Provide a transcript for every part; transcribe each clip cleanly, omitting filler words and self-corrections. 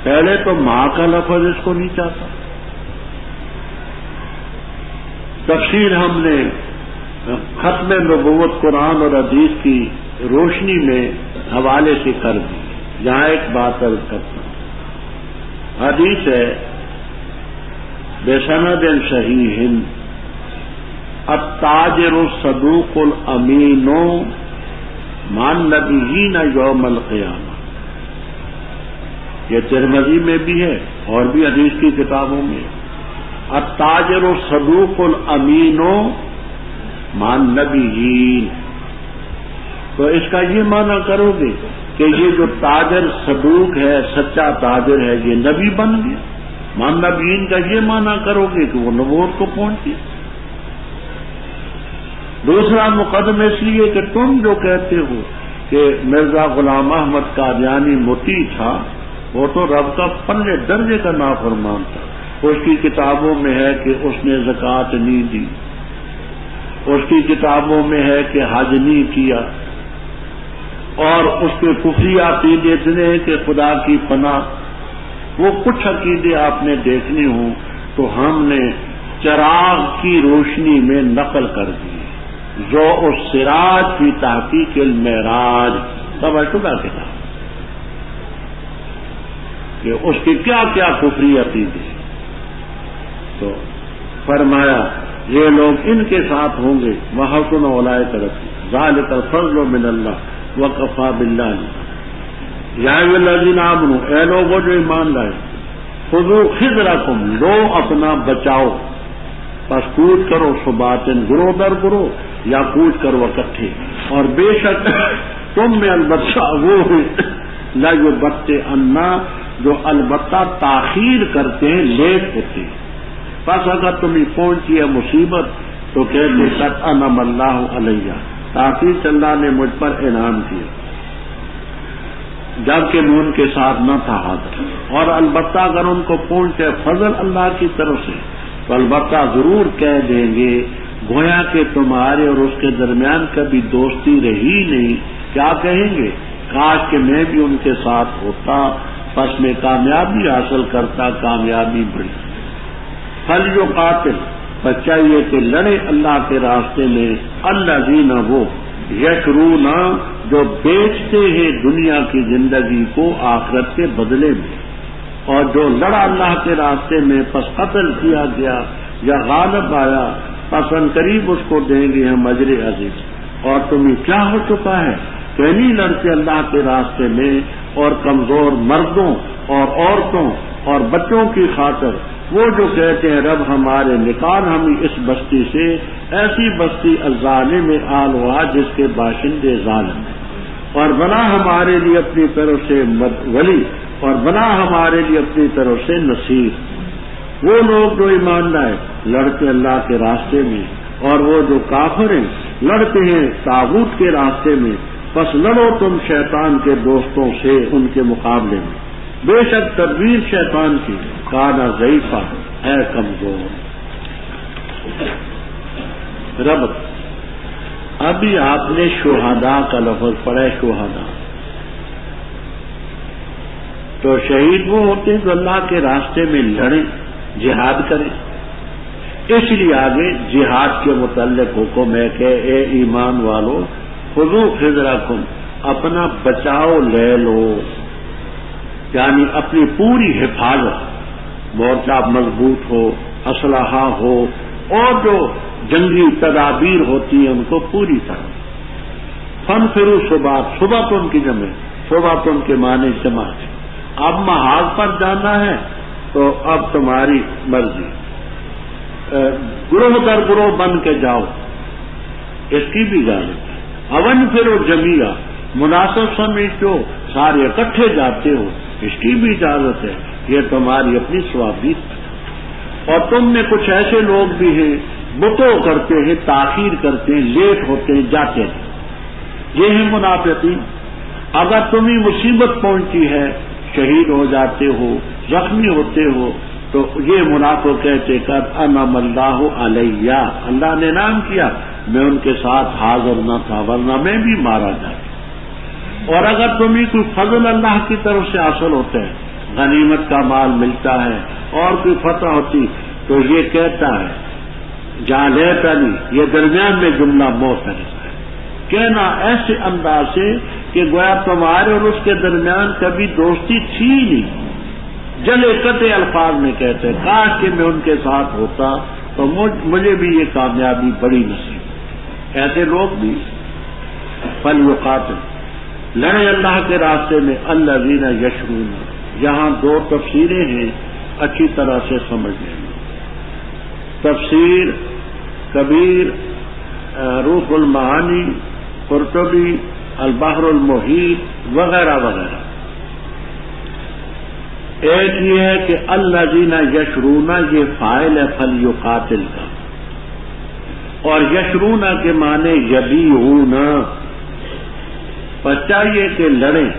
پہلے تو ماں کا لفظ اس کو نہیں چاہتا. تفسیر ہم نے ختم نبوت قرآن اور حدیث کی روشنی میں حوالے سے کر دی. یہاں ایک بات عرض کرتا ہوں. حدیث ہے بسند صحیح التاجر الصدوق الامین مع النبیین یوم القیامہ. یہ ترمذی میں بھی ہے اور بھی حدیث کی کتابوں میں. التاجر الصدوق الامین مع النبیین. تو اس کا یہ معنی کرو گے کہ یہ جو تاجر صدوق ہے, سچا تاجر ہے, یہ نبی بن گیا. مع النبیین کا یہ معنی کرو گے کہ وہ نبوت کو پہنچ گیا. دوسرا مقدم اس لیے کہ تم جو کہتے ہو کہ مرزا غلام احمد قادیانی مطیع تھا, وہ تو رب کا پہلے درجے کا نافرمان تھا. اس کی کتابوں میں ہے کہ اس نے زکوٰۃ نہیں دی, اس کی کتابوں میں ہے کہ حج نہیں کیا, اور اس کے کفری عقیدے اتنے ہیں کہ خدا کی پناہ. وہ کچھ عقیدے آپ نے دیکھنے ہوں تو ہم نے چراغ کی روشنی میں نقل کر دی. ضوء السراج فی تحقیق المعراج تبع شدہ کتاب, کہ اس کے کیا کیا کفری عقیدے. تو فرمایا یہ لوگ ان کے ساتھ ہوں گے. وحسن اولئک رفیقا ذالک الفضل من اللہ وکفی باللہ. یا ایھا الذین آمنوا, اے لوگوں جو ایمان لائے, خذوا حذرکم, لو اپنا بچاؤ. پس کوچ کرو صباتن, گروہ در گروہ, یا کوچ کرو اکٹھے. اور بے شک تم میں البتہ وہ ہیں لا یبطئن, جو البتہ تاخیر کرتے ہیں, لیٹ ہوتے ہیں. بس اگر تمہیں پہنچی ہے مصیبت تو کہتے قد انعم اللہ علیہ, تاخیر اللہ نے مجھ پر انعام کیا, جبکہ میں ان کے ساتھ نہ تھا حاضر. اور البتہ اگر ان کو پہنچے فضل اللہ کی طرف سے تو البتہ ضرور کہہ دیں گے گویا کہ تمہارے اور اس کے درمیان کبھی دوستی رہی نہیں. کیا کہیں گے؟ کاش کہ میں بھی ان کے ساتھ ہوتا, پس میں کامیابی حاصل کرتا, کامیابی بڑی. پھل جو قاتل چاہیے کہ لڑے اللہ کے راستے میں الذین, وہ یشرون, جو بیچتے ہیں دنیا کی زندگی کو آخرت کے بدلے میں. اور جو لڑا اللہ کے راستے میں پس قتل کیا گیا یا غالب آیا, پس ان قریب اس کو دیں گے ہم اجر عظیم. اور تمہیں کیا ہو چکا ہے کہ نہیں لڑتے اللہ کے راستے میں, اور کمزور مردوں اور عورتوں اور بچوں کی خاطر وہ جو کہتے ہیں رب ہمارے نکال ہمیں اس بستی سے, ایسی بستی الظالم آل ہوا جس کے باشندے ظالم ہیں, اور بنا ہمارے لیے اپنی طرف سے ولی, اور بنا ہمارے لیے اپنی طرف سے نصیر. وہ لوگ جو ایمان لائے لڑتے اللہ کے راستے میں, اور وہ جو کافر ہیں لڑتے ہیں طاغوت کے راستے میں. بس لڑو تم شیطان کے دوستوں سے ان کے مقابلے میں. بے شک تدبیر شیطان کی کانا ضعیفہ, ہے کمزور. رب ابھی آپ نے شہداء کا لفظ پڑھا ہے. شہداء تو شہید وہ ہوتے ہیں جو اللہ کے راستے میں لڑیں, جہاد کریں. اس لیے آگے جہاد کے متعلق حکم ہے کہ اے ایمان والو خذوا حذرکم, اپنا بچاؤ لے لو, یعنی اپنی پوری حفاظت. مورچہ مضبوط ہو, اسلحہ ہو, اور جو جنگی تدابیر ہوتی ہیں ان کو پوری طرح. فانفروا ثبات, صبح تو ان کی جمع, صبح تو ان کے معنی جماعت. اب محاذ پر جانا ہے تو اب تمہاری مرضی, گروہ در گروہ بن کے جاؤ, اس کی بھی اجازت ہے. اون پھر جميعا, مناسب سمجھو سارے اکٹھے جاتے ہو, اس کی بھی اجازت ہے. یہ تمہاری اپنی ثوابیت. اور تم میں کچھ ایسے لوگ بھی ہیں بتو کرتے ہیں, تاخیر کرتے ہیں, لیٹ ہوتے ہیں, جاتے ہیں. یہ ہے منافقین. اگر تمہیں مصیبت پہنچتی ہے, شہید ہو جاتے ہو, زخمی ہوتے ہو, تو یہ منافق کہتے قد انعم اللہ علیہ, اللہ نے انعام کیا, میں ان کے ساتھ حاضر نہ تھا ورنہ میں بھی مارا جاتا. اور اگر تمہیں کوئی فضل اللہ کی طرف سے حاصل ہوتا ہے, غنیمت کا مال ملتا ہے اور کوئی فتح ہوتی تو یہ کہتا ہے جعلیتنی، یہ درمیان میں جملہ معترض ہے، کہنا ایسے انداز سے کہ گویا تمہارے اور اس کے درمیان کبھی دوستی تھی نہیں، جلے کٹے الفاظ میں کہتے ہیں کاش کہ میں ان کے ساتھ ہوتا تو مجھے بھی یہ کامیابی بڑی نصیب۔ ایسے لوگ بھی فلیقاتل، لڑے اللہ کے راستے میں، الذین یشرون، یہاں دو تفسیریں ہیں اچھی طرح سے سمجھنے میں۔ تفسیر کبیر، روح المعانی، قرطبی، البحر المحیط وغیرہ وغیرہ۔ ایک یہ ہے کہ الذین یشرون یہ فاعل ہے فلیقاتل کا، اور یشرون کے معنی یبیعون، پر چاہیے کہ لڑیں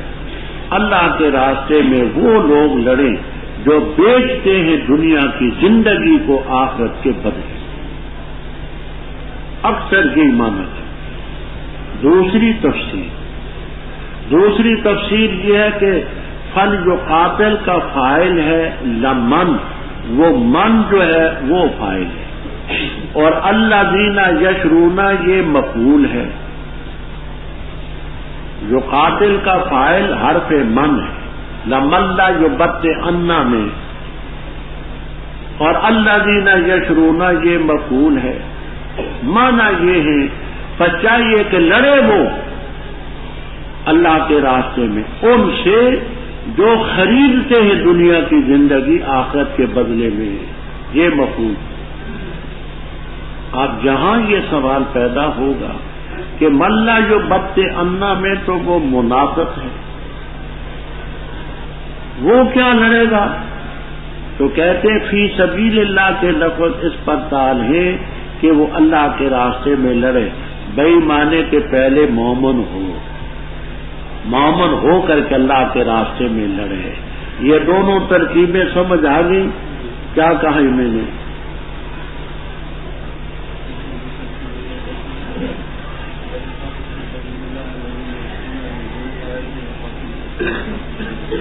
اللہ کے راستے میں وہ لوگ لڑیں جو بیچتے ہیں دنیا کی زندگی کو آخرت کے بدلے، اکثر یہی مانا ہے۔ دوسری تفسیر یہ ہے کہ فلیقاتل کا فاعل ہے لمن، وہ من جو ہے وہ فاعل ہے، اور الذین یشرون یہ مفعول ہے۔ یقاتل کا فاعل حرف من ہے، لمن لا یبطئن میں، اور الذین یشرون یہ مفعول ہے۔ معنی یہ ہے چاہیے کہ لڑے وہ اللہ کے راستے میں ان سے جو خریدتے ہیں دنیا کی زندگی آخرت کے بدلے میں، یہ مفہوم۔ اب جہاں یہ سوال پیدا ہوگا کہ ملا جو بت انا میں تو وہ منافق ہے، وہ کیا لڑے گا؟ تو کہتے فی سبیل اللہ کے لفظ اس پر تال ہے کہ وہ اللہ کے راستے میں لڑے، بے ایمانے کے پہلے مومن ہو کر کے اللہ کے راستے میں لڑے۔ یہ دونوں ترکیبیں سمجھ آ گئی؟ کیا کہا میں نے؟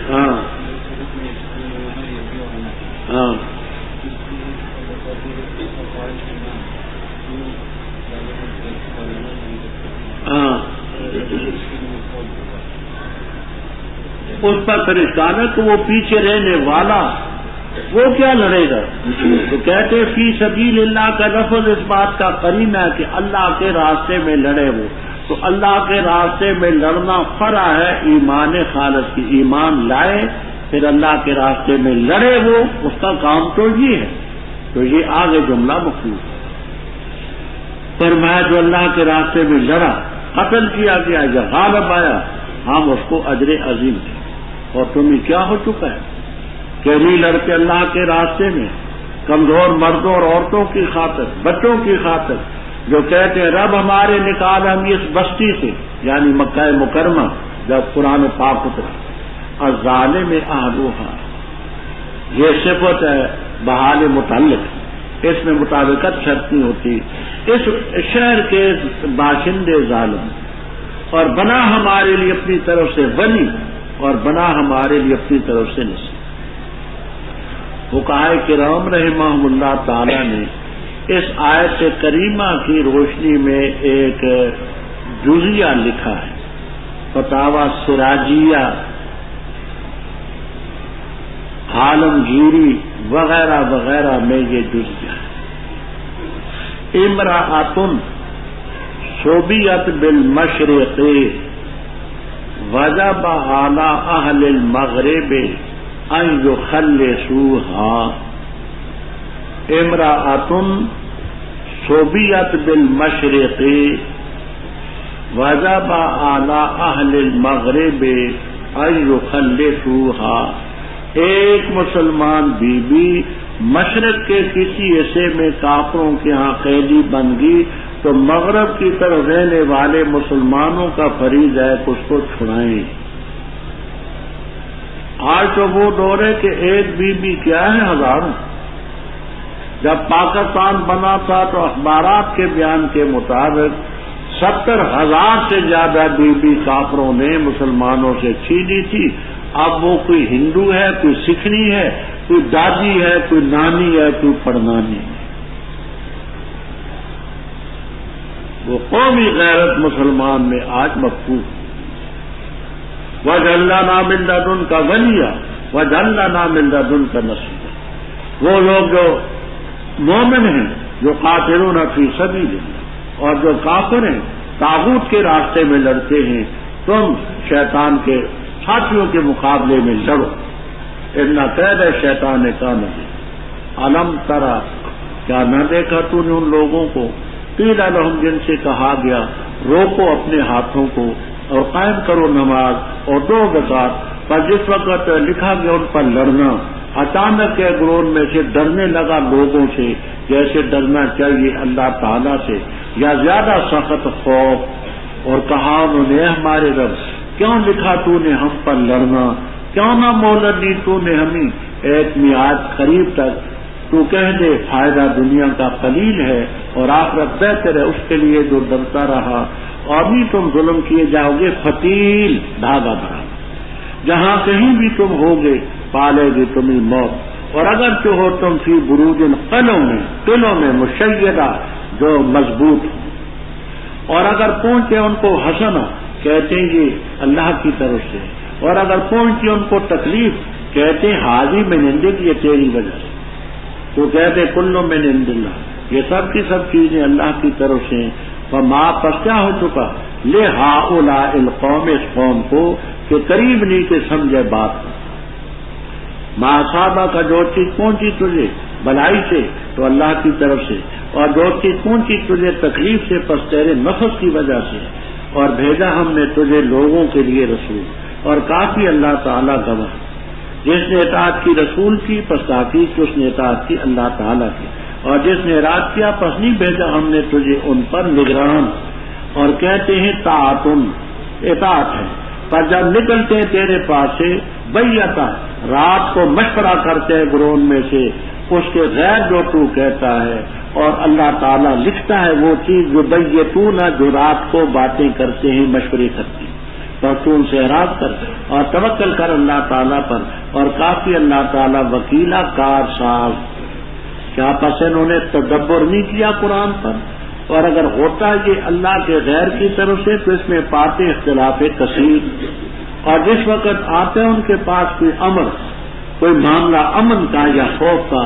ہاں ہاں ہاں، اس پر پریشان ہے کہ وہ پیچھے رہنے والا وہ کیا لڑے گا؟ تو کہتے فی سبیل اللہ کا لفظ اس بات کا قرینہ ہے کہ اللہ کے راستے میں لڑے وہ، تو اللہ کے راستے میں لڑنا فرع ہے ایمان خالص کی، ایمان لائے پھر اللہ کے راستے میں لڑے وہ، اس کا کام تو یہ ہے۔ تو یہ آگے جملہ مفہوم فرمایا جو اللہ کے راستے میں لڑا، قتل کیا گیا یا غالب آیا، ہم اس کو اجر عظیم دیں۔ اور تمہیں کیا ہو چکا ہے کہ نہیں لڑتے اللہ کے راستے میں، کمزور مردوں اور عورتوں کی خاطر، بچوں کی خاطر، جو کہتے ہیں رب ہمارے نکال ہم اس بستی سے، یعنی مکہ مکرمہ جب قرآن پاک اترا، الظالم اہلھا، یہ صفت ہے بحال متعلق، اس میں مطابقت شرط نہیں ہوتی۔ اس شہر کے باشندے ظالم، اور بنا ہمارے لیے اپنی طرف سے ولی، اور بنا ہمارے لیے اپنی طرف سے نصیر۔ فقہاء کرام رحمہم اللہ تعالی نے اس آیت کریمہ کی روشنی میں ایک جزیہ لکھا ہے، فتاوی سراجیہ، عالمگیری وغیرہ وغیرہ میں یہ جزیہ ہے۔ امرأۃ صبیت بالمشرق وجب علی اہل المغرب ان یخلصوها، امرأۃ صبیت بالمشرق وجب علی اہل المغرب ان یخلصوها، ایک مسلمان بی بی مشرق کے کسی حصے میں کافروں کے ہاں قیدی بن گئی تو مغرب کی طرف رہنے والے مسلمانوں کا فریض ہے کہ اس کو چھڑائیں۔ آج تو وہ دور ہے کہ ایک بی بی کیا ہے ہزاروں۔ جب پاکستان بنا تھا تو اخبارات کے بیان کے مطابق 70,000 سے زیادہ بی بی کافروں نے مسلمانوں سے چھینی تھی، اب وہ کوئی ہندو ہے، کوئی سکھنی ہے، کوئی دادی ہے، کوئی نانی ہے، کوئی پڑنانی ہے. وہ قومی غیرت مسلمان میں آج مفقود. وَجَعَلْنَا مِن لَّدُنْكَ وَلِيًّا وَجَعَلْنَا مِن لَّدُنْكَ نَصِيرًا. وہ لوگ جو مومن ہیں، جو قاتلون فی سبیل اللہ، اور جو کافر ہیں، طاغوت کے راستے میں لڑتے ہیں، تم شیطان کے ساتھیوں کے مقابلے میں لڑو. ان کید شیطان کان عظیم. الم ترى، کیا نہ دیکھا تو نے ان لوگوں کو، قیل لہم، جن سے کہا گیا روکو اپنے ہاتھوں کو اور قائم کرو نماز اور دو زکات. پر جس وقت لکھا گیا ان پر لڑنا، اچانک کے گروہ میں سے ڈرنے لگا لوگوں سے جیسے ڈرنا چاہیے اللہ تعالیٰ سے یا زیادہ سخت خوف، اور کہا انہوں نے ہمارے رب کیوں لکھا تو نے ہم پر لڑنا، کیوں نہ مہلت دی تو نے ہمیں ایک میعاد قریب تک. تو کہہ دے فائدہ دنیا کا قلیل ہے اور آخرت بہتر ہے اس کے لیے جو ڈرتا رہا. اور بھی تم ظلم کیے جاؤ گے فتیل، دھاگا بھرا. جہاں کہیں بھی تم ہوگے پالے گی تمہیں موت. اور اگر ہو تم فی بروج قلعوں میں مشیدہ جو مضبوط ہو. اور اگر پہنچے ان کو حسنہ، کہتے ہیں یہ اللہ کی طرف سے. اور اگر پہنچے ان کو تکلیف، کہتے ہیں حاضی من عندک، یہ تیری وجہ سے. تو کہتے کلو من عند اللہ، یہ سب کی سب چیزیں اللہ کی طرف سے. فما، پس کیا ہو چکا، لہؤلاء القوم، اس قوم کو کہ قریب نہیں کہ سمجھے بات. ما اصابہ کا جو چیز پہنچی تجھے بلائی سے تو اللہ کی طرف سے، اور جو چیز پہنچی تجھے تکلیف سے پس تیرے نفس کی وجہ سے. اور بھیجا ہم نے تجھے لوگوں کے لیے رسول، اور کافی اللہ تعالیٰ گواہ. جس نے اطاعت کی رسول کی پس تحقیق اس نے اطاعت کی اللہ تعالیٰ کی. اور جس نے اعراض کیا پس نہیں بھیجا ہم نے تجھے ان پر نگران. اور کہتے ہیں طاعتن، اطاعت ہے. پر جب نکلتے ہیں تیرے پاس سے بیعتا، رات کو مشورہ کرتے ہیں گروہ میں سے اس کے غیر جو تو کہتا ہے. اور اللہ تعالیٰ لکھتا ہے وہ چیز جو بیتون، جو رات کو باتیں کرتے ہیں، مشورے کرتے ہیں. تو ان سے اعراض کر اور توکل کر اللہ تعالیٰ پر، اور کافی اللہ تعالیٰ وکیلا کار ساز. کیا پس انہوں نے تدبر نہیں کیا قرآن پر؟ اور اگر ہوتا یہ اللہ کے غیر کی طرف سے تو اس میں پاتے اختلاف کثیر. اور جس وقت آتے ہیں ان کے پاس کوئی امر، کوئی معاملہ امن کا یا خوف کا،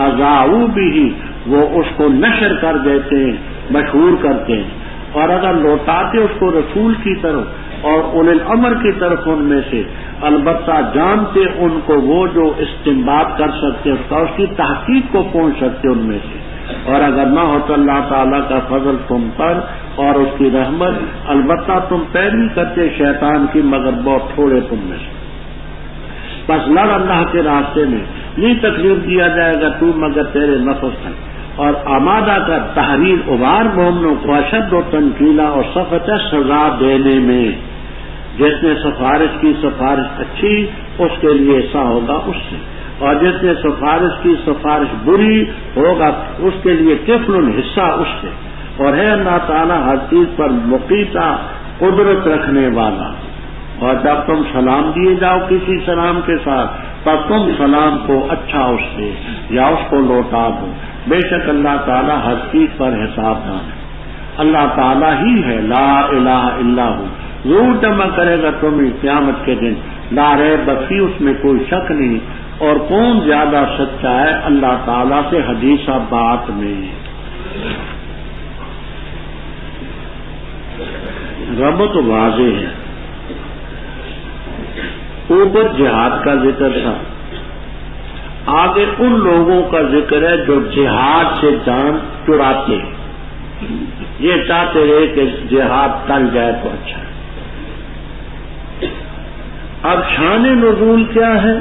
اذاعوا بھی، وہ اس کو نشر کر دیتے ہیں، مشہور کرتے ہیں. اور اگر لوٹاتے اس کو رسول کی طرف اور اولی الامر کی طرف ان میں سے، البتہ جانتے ان کو وہ جو استنباط کر سکتے اس کی تحقیق کو پہنچ سکتے ان میں سے. اور اگر نہ ہو تو اللہ تعالیٰ کا فضل تم پر اور اس کی رحمت، البتہ تم پیروی کرتے شیطان کی مگر بہت تھوڑے تم میں سے. بس لڑ اللہ کے راستے میں، نہیں تکلیف دیا جائے گا تو مگر تیرے نفس ہے. اور آمادہ کا تحریر ابار مومنوں کو اشد و تنقیلا اور سخت سزا دینے میں. جس نے سفارش کی سفارش اچھی اس کے لیے ایسا ہوگا اس سے، اور جس نے سفارش کی سفارش بری ہوگا اس کے لیے کفل حصہ اس سے. اور ہے اللہ تعالیٰ ہر چیز پر مقیتا، قدرت رکھنے والا. اور جب تم سلام دیے جاؤ کسی سلام کے ساتھ تو تم سلام کو اچھا اس سے یا اس کو لوٹا دو. بے شک اللہ تعالیٰ ہر چیز پر حساب دان ہے. اللہ تعالیٰ ہی ہے لا الہ الا ہو. ضرور جمع کرے گا تمہیں قیامت کے دن، لا ریب فیہ، اس میں کوئی شک نہیں. اور کون زیادہ سچا ہے اللہ تعالیٰ سے حدیثہ بات میں. رب تو واضح ہے. اوپر جہاد کا ذکر تھا، آگے ان لوگوں کا ذکر ہے جو جہاد سے جان چراتے ہیں. یہ چاہتے رہے کہ جہاد ٹل جائے تو اچھا ہے. اب شان نزول کیا ہے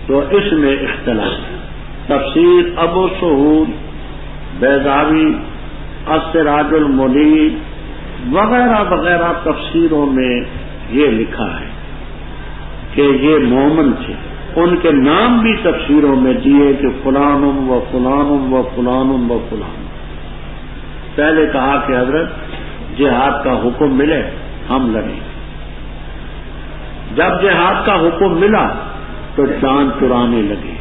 تو اس میں اختلاف ہے. تفسیر ابو سہول، بیضاوی، السراج المنیر وغیرہ وغیرہ تفسیروں میں یہ لکھا ہے کہ یہ مومن تھے. ان کے نام بھی تفسیروں میں دیے کہ فلان و فلان و فلان و فلان. پہلے کہا کہ حضرت جہاد کا حکم ملے ہم لڑیں. جب جہاد کا حکم ملا تو جان چرانے لگے،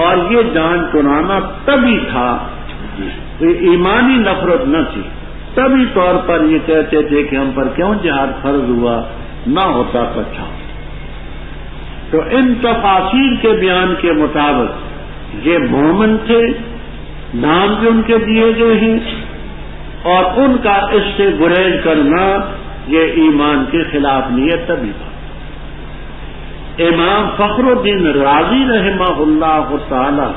اور یہ جان چرانا تبھی تھا، ایمانی نفرت نہ تھی، تبھی طور پر یہ کہتے تھے کہ ہم پر کیوں جہاد فرض ہوا، نہ ہوتا تو اچھا۔ تو ان تفاصیل کے بیان کے مطابق یہ مومن تھے، نام بھی ان کے دیے گئے ہیں، اور ان کا اس سے گریز کرنا یہ ایمان کے خلاف نہیں ہے، تبھی تھا۔ امام فخر الدین رازی رحمہ اللہ تعالی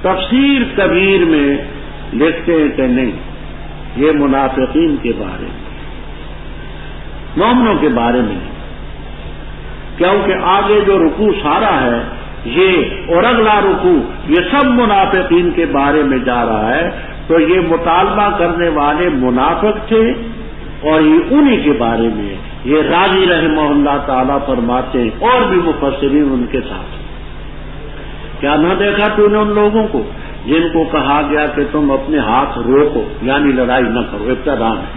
تفسیر کبیر میں لکھتے ہیں کہ نہیں، یہ منافقین کے بارے میں، مومنوں کے بارے میں نہیں، کیونکہ آگے جو رکوع سارا ہے یہ اور اگلا رکوع یہ سب منافقین کے بارے میں جا رہا ہے، تو یہ مطالبہ کرنے والے منافق تھے اور یہ انہی کے بارے میں یہ راضی رحمہ اللہ تعالیٰ فرماتے ہیں، اور بھی مفسرین ان کے ساتھ۔ کیا نہ دیکھا تو نے ان لوگوں کو جن کو کہا گیا کہ تم اپنے ہاتھ روکو، یعنی لڑائی نہ کرو، ابتدا میں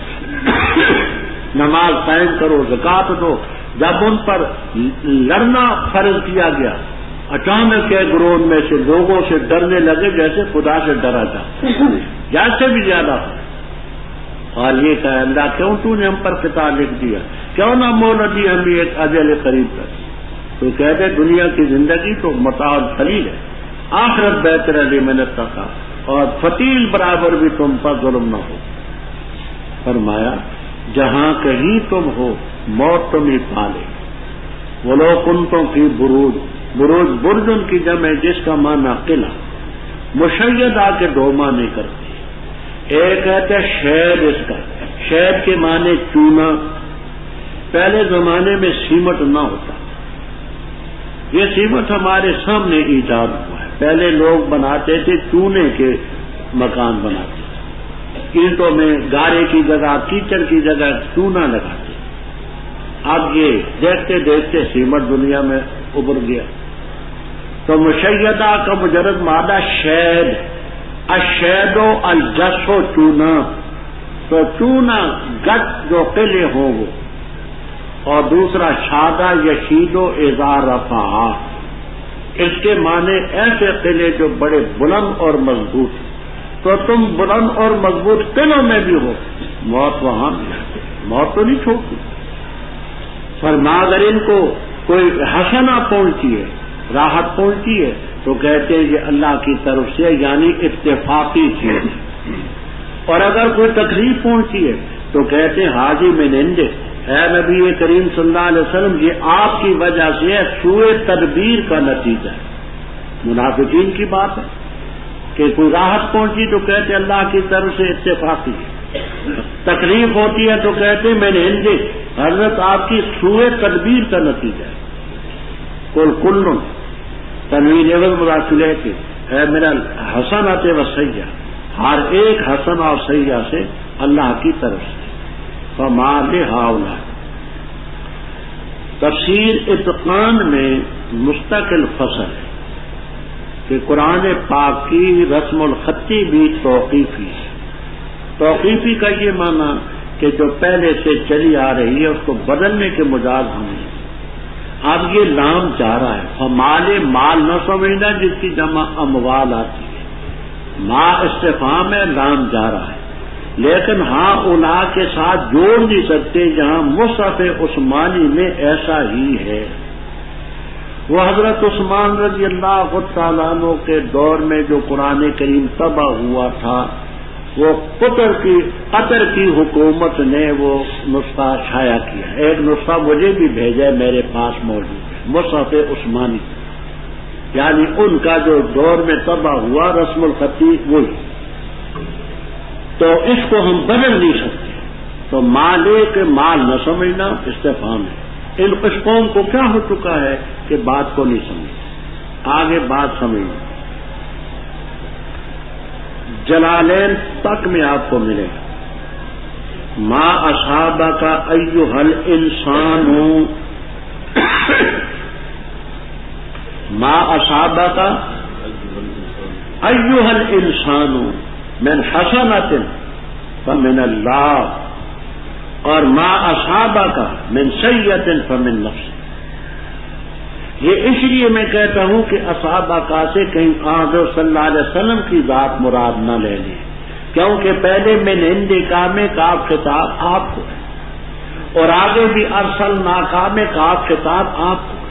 نماز قائم کرو، زکات دو، جب ان پر لڑنا فرض کیا گیا، اچانک ایک گروہ میں سے لوگوں سے ڈرنے لگے جیسے خدا سے ڈرا جاتا، جیسے بھی زیادہ ہو، اور یہ کہا اللہ کیوں تو نے ہم پر قتال لکھ دیا، کیوں نہ مہلت دی ہمیں ایک اجل قریب تک۔ تو کہتے دنیا کی زندگی تو متاع القلیل ہے، آخرت بہتر ہے لمن اتقی، اور فتیل برابر بھی تم پر ظلم نہ ہو۔ فرمایا جہاں کہیں تم ہو موت تمہیں پالے، ولو کنتم فی بروج، بروج برج ان کی جمع ہے جس کا معنی قلعہ، مشیدہ کے دو معنی کرتے، ایک کہتے شید، اس کا شید کے معنی چونا، پہلے زمانے میں سیمٹ نہ ہوتا، یہ سیمٹ ہمارے سامنے ایجاد ہوا ہے، پہلے لوگ بناتے تھے چونے کے مکان بناتے تھے، اینٹوں میں گارے کی جگہ کیچڑ کی جگہ چونا لگاتے، اب یہ دیکھتے دیکھتے سیمٹ دنیا میں ابھر گیا، تو مشیدہ کا مجرد مادہ شید، الشید و الجس و چونا، تو چونا گٹ جو قلعے ہوں وہ، اور دوسرا شادہ یشید و اذا رفع، اس کے معنی ایسے قلعے جو بڑے بلند اور مضبوط، تو تم بلند اور مضبوط قلعوں میں بھی ہو، موت وہاں بھی ہے، موت تو نہیں چھوڑتی۔ فرما اگر ان کو کوئی حسنہ پہنچی ہے، راحت پہنچی ہے، تو کہتے ہیں یہ اللہ کی طرف سے، یعنی اتفاقی چیز، اور اگر کوئی تکلیف پہنچی ہے تو کہتے ہیں حاجی من عندے، اے نبی کریم صلی اللہ علیہ وسلم یہ آپ کی وجہ سے سوء تدبیر کا نتیجہ ہے۔ منافقین کی بات ہے کہ کوئی راحت پہنچی تو کہتے اللہ کی طرف سے اتفاقی ہے، تکلیف ہوتی ہے تو کہتے میں نے عندے، حضرت آپ کی سوء تدبیر کا نتیجہ ہے۔ کل تنوین عوض مداخل ہے کہ اے میرا حسنات و سیئہ، ہر ایک حسن اور سیئہ سے اللہ کی طرف سے۔ فما لہؤلاء، تفسیر اتقان میں مستقل فصل ہے کہ قرآن پاک کی رسم الخطی بھی توقیفی ہے۔ توقیفی کا یہ معنی کہ جو پہلے سے چلی آ رہی ہے اس کو بدلنے کے مجاز ہم نہیں۔ اب یہ لام جا رہا ہے، فمال مال نہ سمجھنا جس کی جمع اموال آتی ہے، ما استفہام ہے، لام جا رہا ہے، لیکن ہاں اولا کے ساتھ جوڑ نہیں سکتے جہاں مصحف عثمانی میں ایسا ہی ہے۔ وہ حضرت عثمان رضی اللہ تعالیٰ عنہ کے دور میں جو قرآن کریم طبع ہوا تھا، وہ قطر کی حکومت نے وہ نسخہ شائع کیا، ایک نسخہ مجھے بھی بھیجا میرے پاس موجود ہے، مصحف عثمانی، یعنی ان کا جو دور میں طبع ہوا رسم الخطی وہی، تو اس کو ہم بدل نہیں سکتے۔ تو مالے کے مال نہ سمجھنا استفہام ہے۔ ان قوم کو کیا ہو چکا ہے کہ بات کو نہیں سمجھ، آگے بات سمجھنا، جلالین تک میں آپ کو ملے گا، ما اصابک ایھا الانسان، ما اصابک ایھا الانسان من حسنۃ فمن اللہ، اور ما اصابک من سیئۃ فمن نفسک۔ یہ اس لیے میں کہتا ہوں کہ اصحابہ کا سے کہیں حضرت صلی اللہ علیہ وسلم کی ذات مراد نہ لے لیں، کیونکہ پہلے میں نے ہندی کام میں کاف خطاب آپ کو ہے، اور آگے بھی ارسل ناکام میں کاف خطاب آپ کو ہے،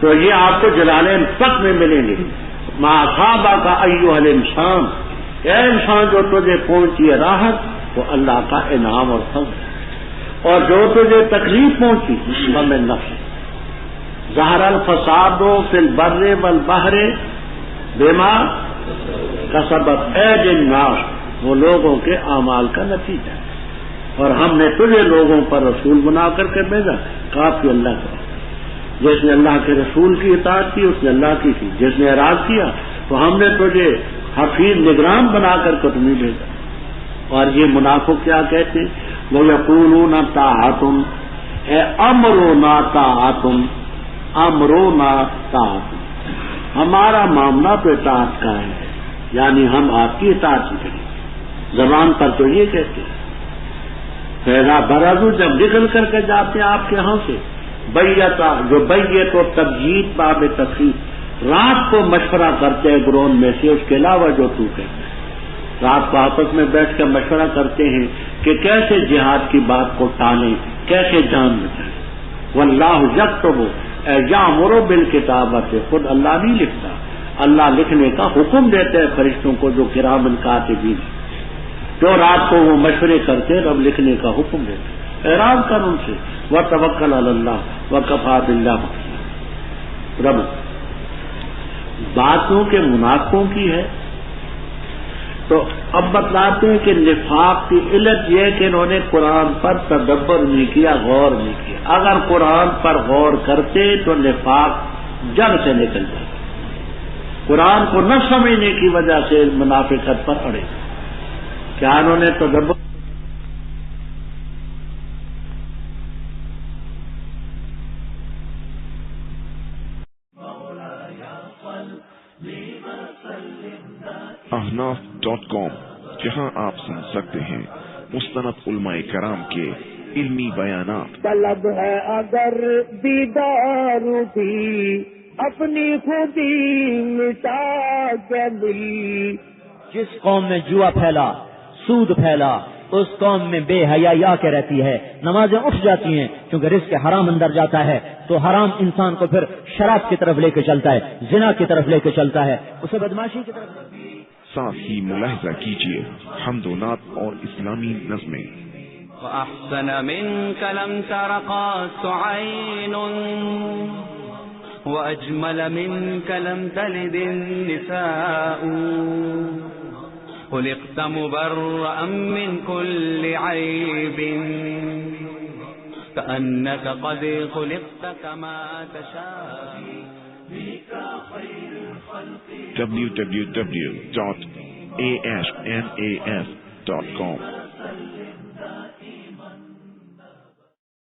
تو یہ آپ کو جلالین تک میں ملیں گے۔ ما اصحابہ کا ایھا الانسان، اے انسان جو تجھے پہنچی ہے راحت وہ اللہ کا انعام اور فضل ہے، اور جو تجھے تکلیف پہنچی فمن نفسک، ظہر الفساد فی البر والبحر بما کسبت ایدی الناس، وہ لوگوں کے اعمال کا نتیجہ ہے، اور ہم نے تجھے لوگوں پر رسول بنا کر کے بھیجا، کافی اللہ کا، جس نے اللہ کے رسول کی اطاعت کی اس نے اللہ کی کی، جس نے اعراض کیا تو ہم نے تجھے حفیظ نگران بنا کر کے تمہیں بھیجا۔ اور یہ منافق کیا کہتے ہیں؟ وہ یقولون طاعۃ، اے امرنا طاعۃ، امرنا طاعۃ، ہمارا معاملہ تو اطاعت کا ہے، یعنی ہم آپ کی اطاعت ہی کریں، زبان پر تو یہ کہتے ہیں۔ فیضا برازو، جب نکل کر کے جاتے ہیں آپ کے ہاں سے، بیتا جو بیت و تبجید باب تفریح، رات کو مشورہ کرتے ہیں گروہ میں سے، اس کے علاوہ جو تو کہتے ہیں، رات کو آپس میں بیٹھ کر مشورہ کرتے ہیں کہ کیسے جہاد کی بات کو ٹالیں، کیسے جان بچائیں۔ واللہ یکتب یامر بالکتابۃ، خود اللہ نہیں لکھتا، اللہ لکھنے کا حکم دیتے ہیں فرشتوں کو جو کرام کاتبین، جو رات کو وہ مشورے کرتے رب لکھنے کا حکم دیتے، اعراض کر ان سے، وتوکل علی اللہ وکفی باللہ وکیلا۔ رب باتوں کے منافقوں کی ہے، تو اب بتلاتے ہیں کہ نفاق کی علت یہ ہے کہ انہوں نے قرآن پر تدبر نہیں کیا، غور نہیں کیا۔ اگر قرآن پر غور کرتے تو نفاق جڑ سے نکل جاتا، قرآن کو نہ سمجھنے کی وجہ سے منافقت پر اڑے۔ کیا انہوں نے تدبر؟ احناف.com، جہاں آپ سن سکتے ہیں مستند علماء کرام کے علمی بیانات۔ طلب ہے اگر دیدار بھی اپنی خودی مٹا کے ملی۔ جس قوم میں جوا پھیلا، سود پھیلا، اس قوم میں بے حیائی آ کے رہتی ہے، نمازیں اٹھ جاتی ہیں کیونکہ رزق حرام اندر جاتا ہے، تو حرام انسان کو پھر شراب کی طرف لے کے چلتا ہے، زنا کی طرف لے کے چلتا ہے، اسے بدماشی کی طرف۔ ساتھ ہی ملاحظہ کیجیے حمد و نعت اور اسلامی نظمیں۔ وأحسن منك لم تر قط عين وأجمل منك لم تلد النساء خلقت مبرأ من كل عيب كأنك قد خلقت كما تشاء www.asnas.com